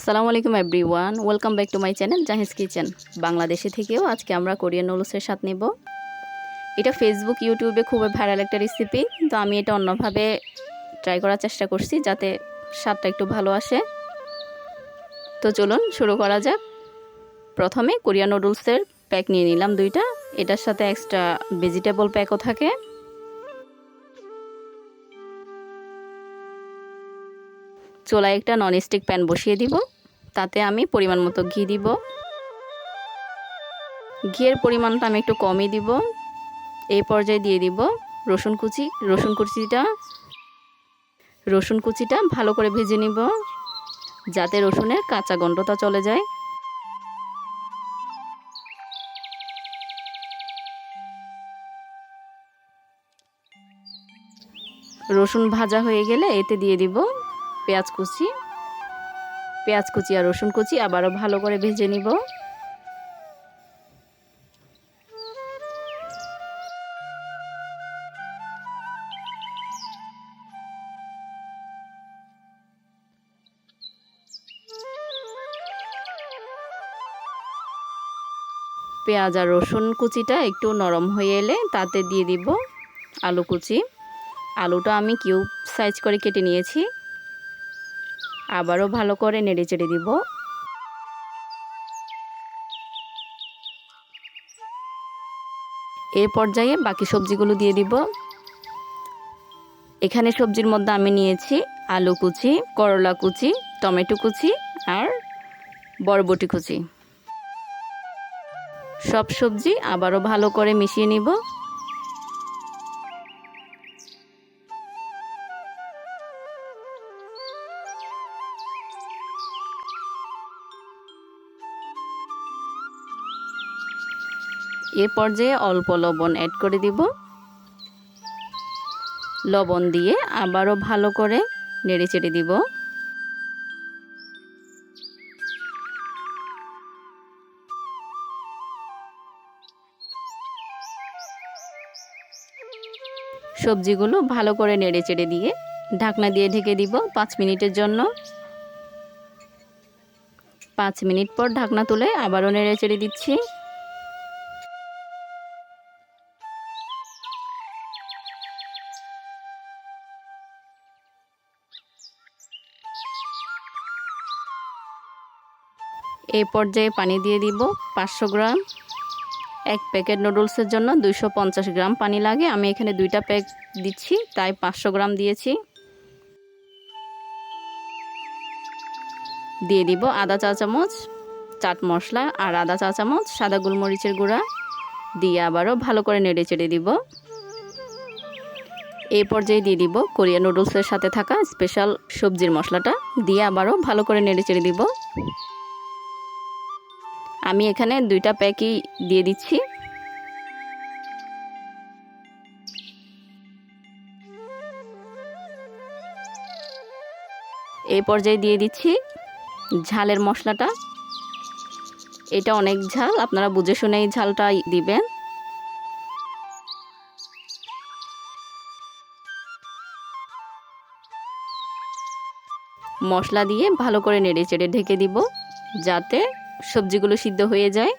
আসসালামু আলাইকুম everyone, welcome back to my channel জাহিজ kitchen. বাংলাদেশে থেকেও আজকে আমরা কোরিয়ান নুডলসের স্বাদ নেব। এটা ফেসবুক ইউটিউবে খুবই ভাইরাল একটা রেসিপি, তো আমি এটা অন্যভাবে ট্রাই করার চেষ্টা করছি যাতে স্বাদটা একটু ভালো আসে। তো চলুন শুরু করা যাক। প্রথমে কোরিয়ান নুডলসের প্যাক নিয়ে নিলাম 2টা। এটার সাথে এক্সট্রা ভেজিটেবল প্যাকও থাকে। চুলায় একটা ননস্টিক প্যান বসিয়ে দিব, তাতে আমি পরিমাণ মতো ঘি দিব। ঘিয়ের পরিমাণটা আমি একটু কমই দিব। এই পর্যায়ে দিয়ে দিব রসুন কুচি। রসুন কুচিটা ভালো করে ভেজে নিব যাতে রসুনের কাঁচা গন্ধটা চলে যায়। রসুন ভাজা হয়ে গেলে এতে দিয়ে দিব পেঁয়াজ কুচি আর রসুন কুচি আবারও ভালো করে ভেজে নিব। পেঁয়াজ আর রসুন কুচিটা একটু নরম হয়ে এলে তাতে দিয়ে দিব আলু কুচি। আলুটা আমি কিউব সাইজ করে কেটে নিয়েছি। আবারও ভালো করে নেড়েচেড়ে দিব। এই পর্যায়ে বাকি সবজিগুলো দিয়ে দিব। এখানে সবজির মধ্যে আমি নিয়েছি আলু কুচি, করলা কুচি, টমেটো কুচি আর বরবটি কুচি। সব সবজি আবারও ভালো করে মিশিয়ে নিব। এ পর্যায়ে অল্প লবণ অ্যাড করে দিব। লবণ দিয়ে আবারও ভালো করে নেড়েচেড়ে দিব। সবজিগুলো ভালো করে নেড়েচেড়ে দিয়ে ঢাকনা দিয়ে ঢেকে দিব 5 মিনিটের জন্য। 5 মিনিট পর ঢাকনা তুলে আবারও নেড়েচেড়ে দিচ্ছি। এই পর্যায়ে পানি দিয়ে দিব 500 গ্রাম। এক প্যাকেট নুডলসের জন্য 250 গ্রাম পানি লাগে। আমি এখানে 2টা প্যাক দিচ্ছি, তাই 500 গ্রাম দিয়েছি। দিয়ে দিব আধা চা চামচ চাট মশলা আর আধা চা চামচ সাদা গোলমরিচের গুঁড়া দিয়ে আবারও ভালো করে নেড়েচেড়ে দিব। এই পর্যায়ে দিয়ে দিব কোরিয়ান নুডলসের সাথে থাকা স্পেশাল সবজির মশলাটা দিয়ে আবারও ভালো করে নেড়েচেড়ে দিব। আমি এখানে 2টা প্যাকই দিয়ে দিচ্ছি। এই পর্যায়ে দিয়ে দিচ্ছি ঝালের মশলাটা। এটা অনেক ঝাল, আপনারা বুঝে শুনে এই ঝালটা দিবেন। মশলা দিয়ে ভালো করে নেড়েচেড়ে ঢেকে দিব যাতে সবজিগুলো সিদ্ধ হয়ে যায়।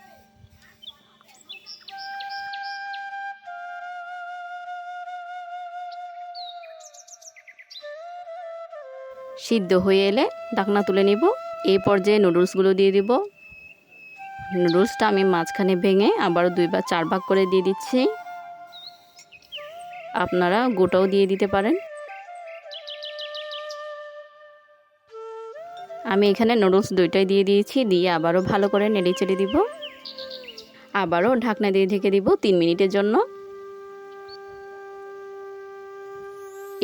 সিদ্ধ হয়ে এলে ঢাকনা তুলে নিব। এই পর্যায়ে নুডলসগুলো দিয়ে দিব। নুডলসটা আমি মাঝখানে ভেঙে আবারও 2 বা 4 ভাগ করে দিয়ে দিচ্ছি। আপনারা গোটাও দিয়ে দিতে পারেন। আমি এখানে নুডলস 2টাই দিয়ে দিয়েছি। দিয়ে আবারও ভালো করে নেড়েচেড়ে দিব। আবারও ঢাকনা দিয়ে ঢেকে দিব 3 মিনিটের জন্য।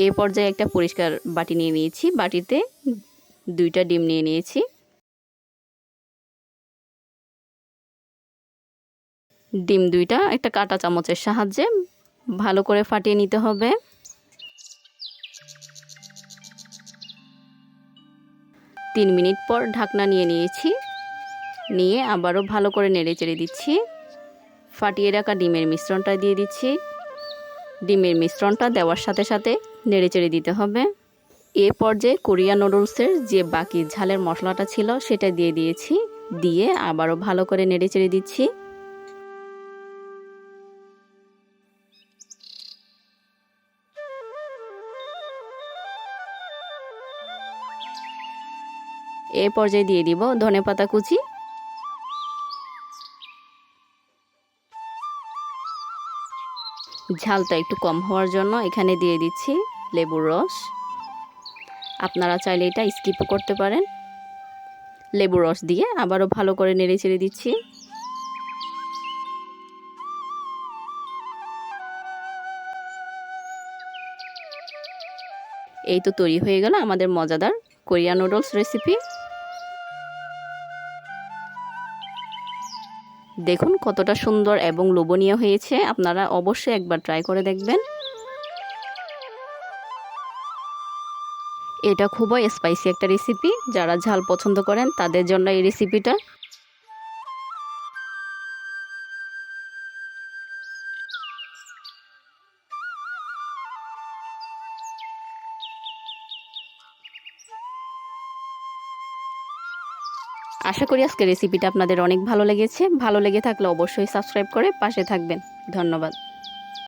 এই পর্যায়ে একটা পরিষ্কার বাটি নিয়ে নিয়েছি। বাটিতে 2টা ডিম নিয়ে নিয়েছি। ডিম 2টা একটা কাঁটা চামচের সাহায্যে ভালো করে ফাটিয়ে নিতে হবে। তিন মিনিট পর ঢাকনা নিয়ে নিয়েছি। নিয়ে আবারও ভালো করে নেড়েচেড়ে দিচ্ছি। ফাটিয়ে রাখা ডিমের মিশ্রণটা দিয়ে দিচ্ছি। ডিমের মিশ্রণটা দেওয়ার সাথে সাথে নেড়েচেড়ে দিতে হবে। এই পর্যায়ে কোরিয়ান নুডলসের যে বাকি ঝালের মশলাটা ছিল সেটা দিয়ে দিয়েছি, দিয়ে আবারও ভালো করে নেড়েচেড়ে দিচ্ছি। এই পর্যায়ে দিয়ে দিব ধনেপাতা কুচি, ঝালটা একটু কম হওয়ার জন্য এখানে দিয়ে দিচ্ছি লেবুর রস। আপনারা চাইলে এটা স্কিপও করতে পারেন। লেবুর রস দিয়ে আবারও ভালো করে নেড়েচেড়ে দিচ্ছি। এই তো তৈরি হয়ে গেল আমাদের মজাদার কোরিয়ান নুডলস রেসিপি। দেখুন কতটা সুন্দর এবং লোভনীয় হয়েছে, আপনারা অবশ্যই একবার ট্রাই করে দেখবেন। এটা খুবই স্পাইসি একটা রেসিপি, যারা ঝাল পছন্দ করেন তাদের জন্য এই রেসিপিটা। আশা করি আজকের রেসিপিটা আপনাদের অনেক ভালো লেগেছে। ভালো লেগে থাকলে অবশ্যই সাবস্ক্রাইব করে পাশে থাকবেন। ধন্যবাদ।